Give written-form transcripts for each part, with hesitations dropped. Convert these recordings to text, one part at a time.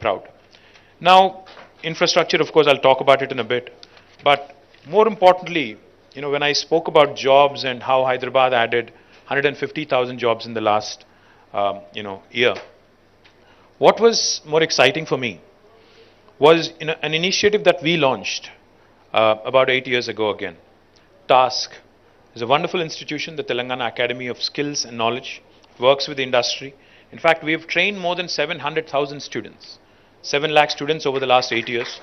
proud. Now, infrastructure, of course, I'll talk about it in a bit. But more importantly, when I spoke about jobs and how Hyderabad added 150,000 jobs in the last, year, what was more exciting for me was an initiative that we launched about 8 years ago again. TASK is a wonderful institution, the Telangana Academy of Skills and Knowledge, works with the industry. In fact, we have trained more than 700,000 students. 7 lakh students over the last 8 years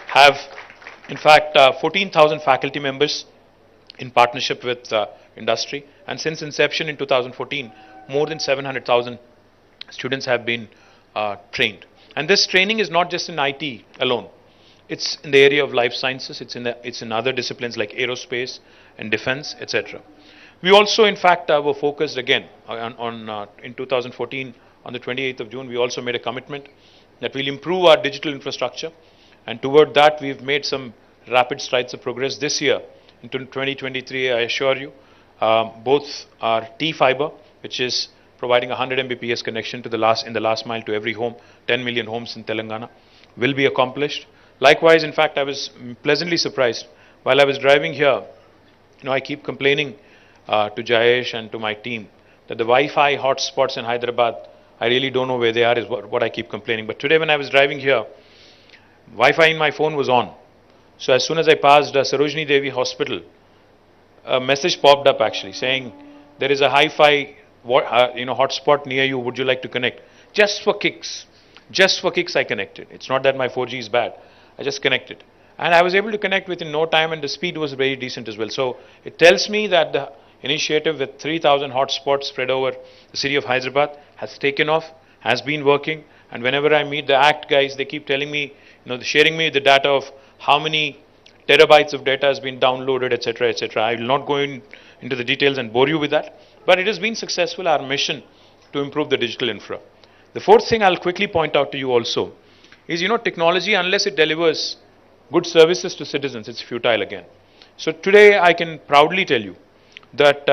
have, in fact, 14,000 faculty members in partnership with industry. And since inception in 2014, more than 700,000 students have been trained. And this training is not just in IT alone. It's in the area of life sciences. It's in other disciplines like aerospace and defense, etc. We also, in fact, were focused again in 2014 on the 28th of June. We also made a commitment that we'll improve our digital infrastructure, and toward that we've made some rapid strides of progress this year. In 2023, I assure you, both our T-Fiber, which is providing 100 Mbps connection to in the last mile to every home, 10 million homes in Telangana, will be accomplished. Likewise, in fact, I was pleasantly surprised while I was driving here. I keep complaining to Jayesh and to my team that the Wi-Fi hotspots in Hyderabad, I really don't know where they are, is what I keep complaining. But today when I was driving here, Wi-Fi in my phone was on. So as soon as I passed Sarojini Devi Hospital, a message popped up actually saying, there is a hi-fi hotspot near you, would you like to connect? Just for kicks. Just for kicks I connected. It's not that my 4G is bad. I just connected. And I was able to connect within no time, and the speed was very decent as well. So it tells me that the initiative with 3,000 hotspots spread over the city of Hyderabad has taken off, has been working. And whenever I meet the ACT guys, they keep telling me, sharing me the data of how many terabytes of data has been downloaded, etc., etc. I will not go into the details and bore you with that. But it has been successful, our mission to improve the digital infra. The fourth thing I'll quickly point out to you also is, technology, unless it delivers good services to citizens, it's futile again. So today I can proudly tell you that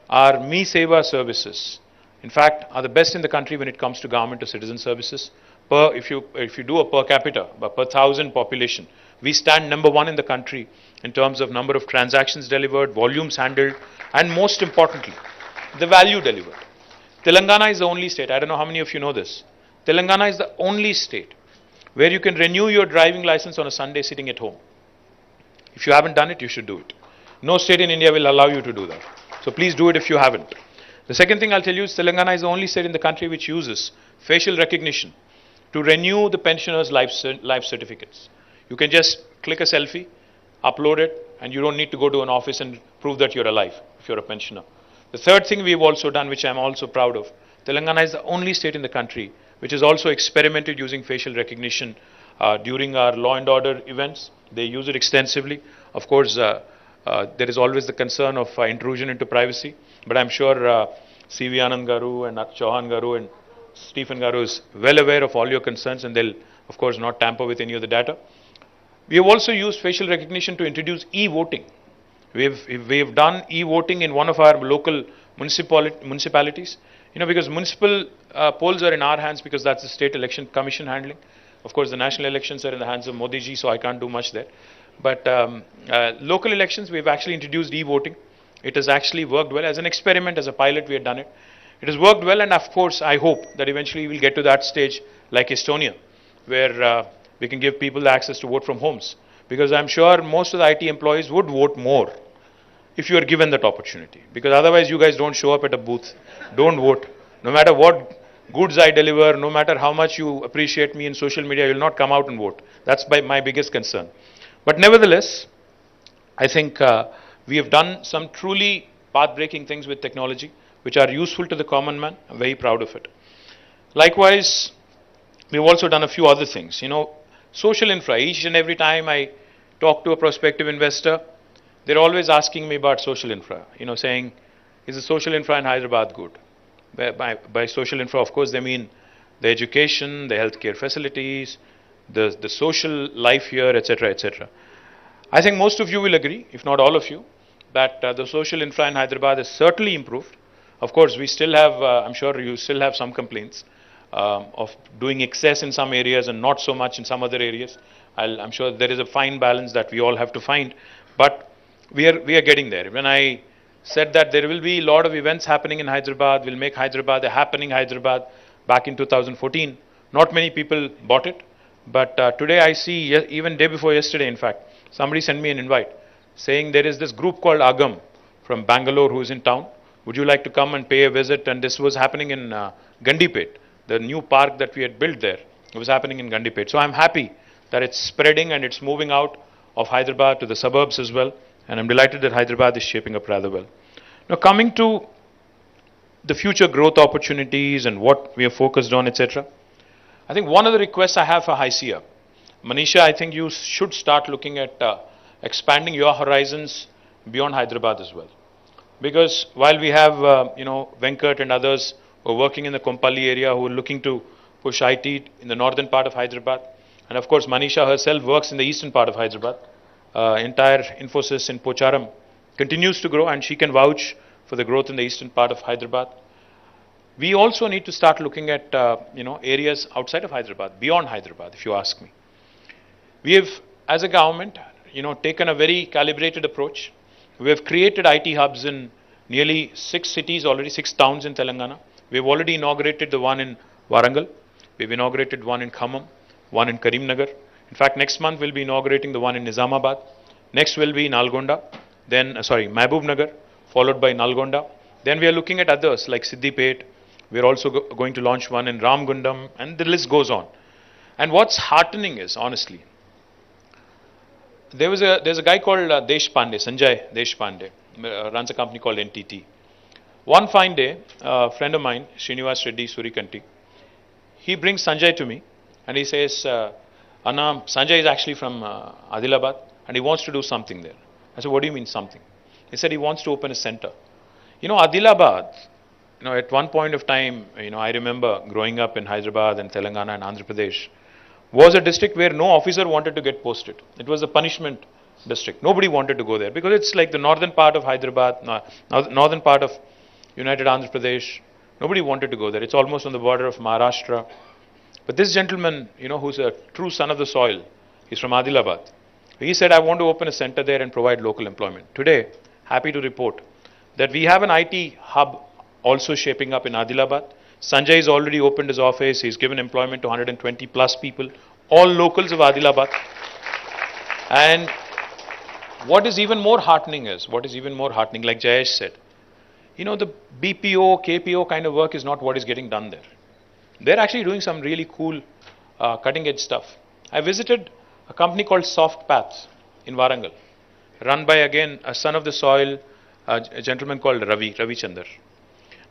our Me Seva services, in fact, are the best in the country when it comes to government to citizen services. If you do a per capita, per 1,000 population, we stand number 1 in the country in terms of number of transactions delivered, volumes handled, and most importantly, the value delivered. Telangana is the only state, I don't know how many of you know this, Telangana is the only state where you can renew your driving license on a Sunday sitting at home. If you haven't done it, you should do it. No state in India will allow you to do that. So please do it if you haven't. The second thing I'll tell you is Telangana is the only state in the country which uses facial recognition to renew the pensioners' life certificates. You can just click a selfie, upload it, and you don't need to go to an office and prove that you're alive if you're a pensioner. The third thing we've also done, which I'm also proud of, Telangana is the only state in the country which has also experimented using facial recognition during our law and order events. They use it extensively. Of course, there is always the concern of intrusion into privacy, but I'm sure C.V. Anand Garu and Chauhan Garu and Stephen Garu is well aware of all your concerns, and they'll, of course, not tamper with any of the data. We have also used facial recognition to introduce e-voting. We've done e-voting in one of our local municipalities. Because municipal polls are in our hands because that's the State Election Commission handling. Of course, the national elections are in the hands of Modi ji, so I can't do much there. But local elections, we've actually introduced e-voting. It has actually worked well. As an experiment, as a pilot, we had done it. It has worked well, and of course, I hope that eventually we'll get to that stage like Estonia, where we can give people the access to vote from homes. Because I'm sure most of the IT employees would vote more if you are given that opportunity. Because otherwise, you guys don't show up at a booth, don't vote. No matter what goods I deliver, no matter how much you appreciate me in social media, you'll not come out and vote. That's my biggest concern. But nevertheless, I think we have done some truly path-breaking things with technology, which are useful to the common man. I'm very proud of it. Likewise, we've also done a few other things. Social infra. Each and every time I talk to a prospective investor, they're always asking me about social infra, saying, is the social infra in Hyderabad good? By social infra, of course, they mean the education, the healthcare facilities, the social life here, etc., etc. I think most of you will agree, if not all of you, that the social infra in Hyderabad has certainly improved. Of course, we still have, I'm sure you still have some complaints. of doing excess in some areas and not so much in some other areas. I'm sure there is a fine balance that we all have to find, but we are getting there. When I said that there will be a lot of events happening in Hyderabad, we'll make Hyderabad a happening Hyderabad back in 2014, not many people bought it, but today I see, even day before yesterday in fact, somebody sent me an invite saying there is this group called Agam from Bangalore who is in town. Would you like to come and pay a visit? And this was happening in Gandipet, the new park that we had built there. It was happening in Gandipet. So I'm happy that it's spreading and it's moving out of Hyderabad to the suburbs as well. And I'm delighted that Hyderabad is shaping up rather well. Now, coming to the future growth opportunities and what we are focused on, etc. I think one of the requests I have for HYCIA, Manisha, I think you should start looking at expanding your horizons beyond Hyderabad as well. Because while we have, Venkat and others who are working in the Kompally area who are looking to push IT in the northern part of Hyderabad, and of course Manisha herself works in the eastern part of Hyderabad, entire Infosys in Pocharam continues to grow and she can vouch for the growth in the eastern part of Hyderabad. We also need to start looking at, areas outside of Hyderabad, beyond Hyderabad, if you ask me. We have, as a government, taken a very calibrated approach. We have created IT hubs in nearly 6 cities already, 6 towns in Telangana. We have already inaugurated the one in Warangal. We've inaugurated one in Khammam, one in Karimnagar. In fact, next month we'll be inaugurating the one in Nizamabad. Next will be Nalgonda, then, Mahbub Nagar, followed by Nalgonda. Then we are looking at others like Siddipet. We're also going to launch one in Ramgundam, and the list goes on. And what's heartening is, honestly, there's a guy called Deshpande, Sanjay Deshpande, runs a company called NTT. One fine day, a friend of mine, Srinivas Reddy Surikanti, he brings Sanjay to me and he says, Anna, Sanjay is actually from Adilabad and he wants to do something there. I said, what do you mean something? He said he wants to open a center. Adilabad, at one point of time, I remember growing up in Hyderabad and Telangana and Andhra Pradesh, was a district where no officer wanted to get posted. It was a punishment district. Nobody wanted to go there because it's like the northern part of Hyderabad, northern part of United Andhra Pradesh. Nobody wanted to go there. It's almost on the border of Maharashtra. But this gentleman, who's a true son of the soil, he's from Adilabad. He said, I want to open a center there and provide local employment. Today, happy to report that we have an IT hub also shaping up in Adilabad. Sanjay has already opened his office. He's given employment to 120 plus people, all locals of Adilabad. And what is even more heartening, like Jayesh said, the BPO, KPO kind of work is not what is getting done there. They're actually doing some really cool, cutting edge stuff. I visited a company called Soft Paths in Warangal, run by, again, a son of the soil, a gentleman called Ravi Chandar.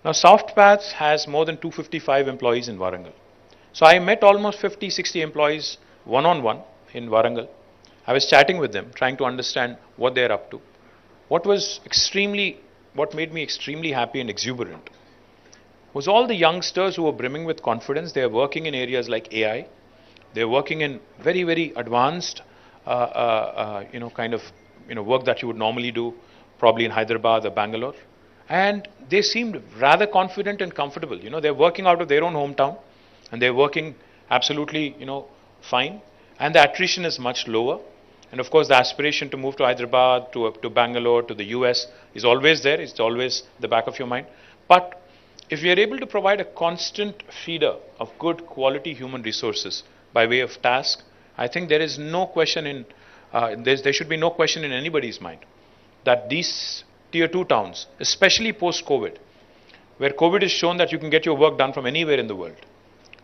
Now, Soft Paths has more than 255 employees in Warangal. So I met almost 50, 60 employees one-on-one in Warangal. I was chatting with them, trying to understand what they're up to. What made me extremely happy and exuberant was all the youngsters who were brimming with confidence. They are working in areas like AI. They're working in very, very advanced, work that you would normally do, probably in Hyderabad or Bangalore. And they seemed rather confident and comfortable. They're working out of their own hometown and they're working absolutely, fine. And the attrition is much lower. And of course, the aspiration to move to Hyderabad, to Bangalore, to the US is always there. It's always the back of your mind. But if we are able to provide a constant feeder of good quality human resources by way of task, I think there is no question there should be no question in anybody's mind that these tier 2 towns, especially post-COVID, where COVID has shown that you can get your work done from anywhere in the world,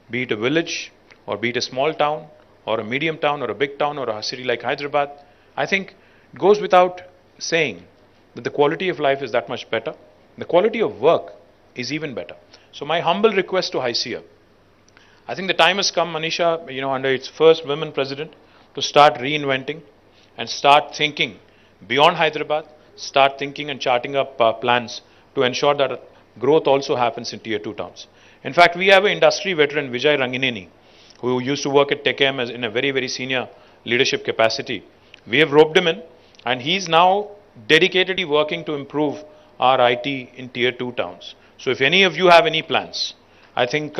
be it a village or be it a small town or a medium town or a big town or a city like Hyderabad, I think it goes without saying that the quality of life is that much better. The quality of work is even better. So my humble request to HYCIA, I think the time has come, Manisha, under its first women president, to start reinventing and start thinking beyond Hyderabad, start thinking and charting up plans to ensure that growth also happens in tier 2 towns. In fact, we have an industry veteran, Vijay Rangineni, who used to work at TechM in a very, very senior leadership capacity. We have roped him in and he's now dedicatedly working to improve our IT in tier 2 towns. So if any of you have any plans, I think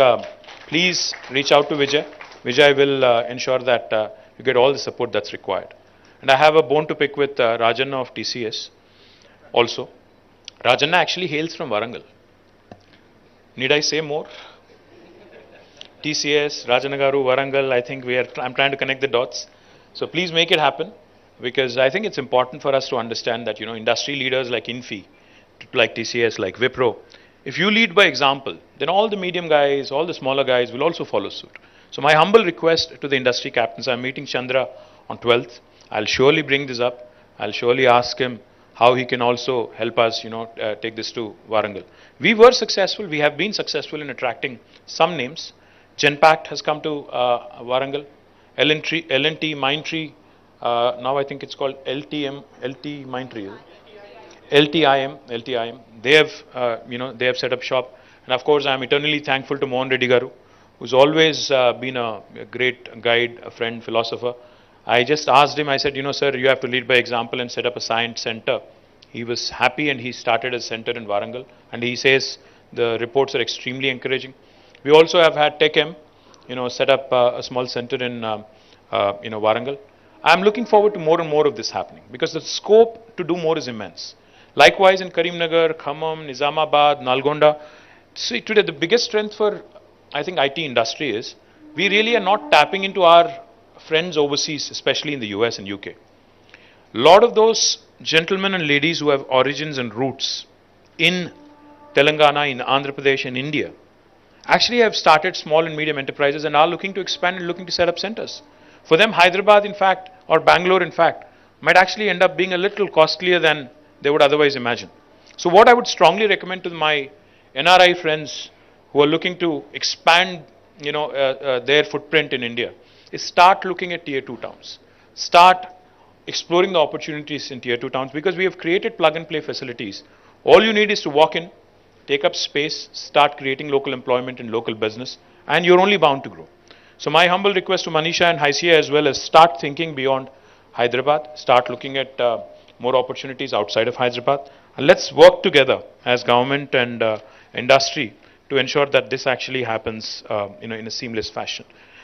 please reach out to Vijay. Vijay will ensure that you get all the support that's required. And I have a bone to pick with Rajanna of TCS also. Rajanna actually hails from Warangal. Need I say more? TCS, Rajanagaru, Warangal, I think I'm trying to connect the dots. So please make it happen, because I think it's important for us to understand that, industry leaders like Infi, like TCS, like Wipro, if you lead by example, then all the medium guys, all the smaller guys will also follow suit. So my humble request to the industry captains, I'm meeting Chandra on 12th. I'll surely bring this up. I'll surely ask him how he can also help us, take this to Warangal. We were successful. We have been successful in attracting some names. Genpact has come to Warangal. L&T Mindtree, now I think it's called LT Mindtree. LTIM. They have, they have set up shop. And of course, I'm eternally thankful to Mohan Reddy Garu, who's always been a great guide, a friend, philosopher. I just asked him, I said, sir, you have to lead by example and set up a science center. He was happy and he started a center in Warangal. And he says the reports are extremely encouraging. We also have had TechM, set up a small center in, Warangal. I'm looking forward to more and more of this happening, because the scope to do more is immense. Likewise in Karimnagar, Khammam, Nizamabad, Nalgonda. See, today the biggest strength for, I think, IT industry is we really are not tapping into our friends overseas, especially in the US and UK. A lot of those gentlemen and ladies who have origins and roots in Telangana, in Andhra Pradesh, and India actually have started small and medium enterprises and are looking to expand and looking to set up centers. For them, Hyderabad, in fact, or Bangalore, in fact, might actually end up being a little costlier than they would otherwise imagine. So what I would strongly recommend to my NRI friends who are looking to expand, their footprint in India is start looking at tier 2 towns. Start exploring the opportunities in tier 2 towns, because we have created plug and play facilities. All you need is to walk in, take up space, start creating local employment and local business, and you're only bound to grow. So my humble request to Manisha and Haisia as well is start thinking beyond Hyderabad, start looking at more opportunities outside of Hyderabad, and let's work together as government and industry to ensure that this actually happens in a seamless fashion.